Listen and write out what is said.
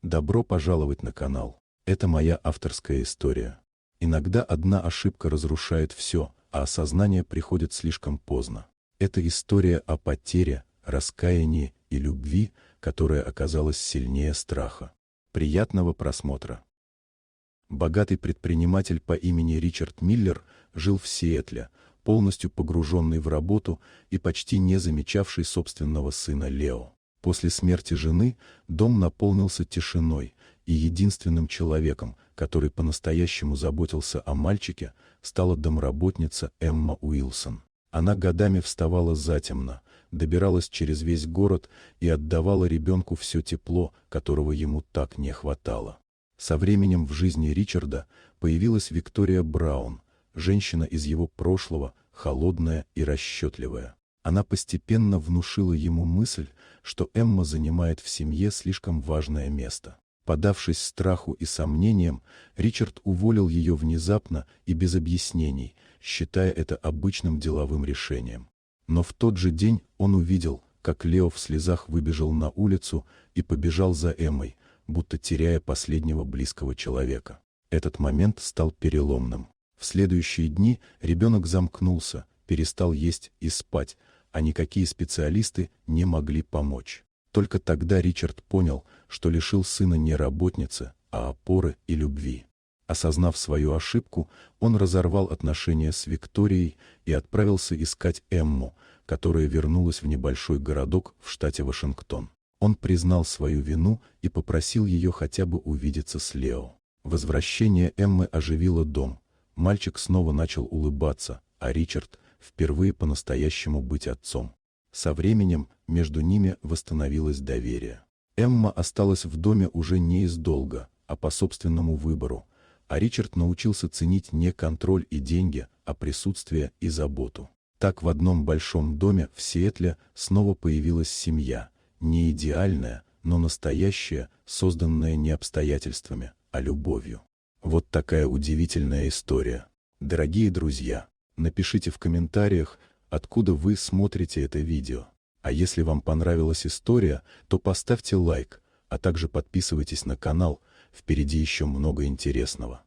Добро пожаловать на канал. Это моя авторская история. Иногда одна ошибка разрушает все, а осознание приходит слишком поздно. Это история о потере, раскаянии и любви, которая оказалась сильнее страха. Приятного просмотра. Богатый предприниматель по имени Ричард Миллер жил в Сиэтле, полностью погруженный в работу и почти не замечавший собственного сына Лео. После смерти жены дом наполнился тишиной, и единственным человеком, который по-настоящему заботился о мальчике, стала домработница Эмма Уилсон. Она годами вставала затемно, добиралась через весь город и отдавала ребенку все тепло, которого ему так не хватало. Со временем в жизни Ричарда появилась Виктория Браун, женщина из его прошлого, холодная и расчетливая. Она постепенно внушила ему мысль, что Эмма занимает в семье слишком важное место. Поддавшись страху и сомнениям, Ричард уволил ее внезапно и без объяснений, считая это обычным деловым решением. Но в тот же день он увидел, как Лео в слезах выбежал на улицу и побежал за Эммой, будто теряя последнего близкого человека. Этот момент стал переломным. В следующие дни ребенок замкнулся, перестал есть и спать, а никакие специалисты не могли помочь. Только тогда Ричард понял, что лишил сына не работницы, а опоры и любви. Осознав свою ошибку, он разорвал отношения с Викторией и отправился искать Эмму, которая вернулась в небольшой городок в штате Вашингтон. Он признал свою вину и попросил ее хотя бы увидеться с Лео. Возвращение Эммы оживило дом. Мальчик снова начал улыбаться, а Ричард впервые по-настоящему быть отцом. Со временем между ними восстановилось доверие. Эмма осталась в доме уже не из долга, а по собственному выбору, а Ричард научился ценить не контроль и деньги, а присутствие и заботу. Так в одном большом доме в Сиэтле снова появилась семья, не идеальная, но настоящая, созданная не обстоятельствами, а любовью. Вот такая удивительная история. Дорогие друзья, напишите в комментариях, откуда вы смотрите это видео. А если вам понравилась история, то поставьте лайк, а также подписывайтесь на канал, впереди еще много интересного.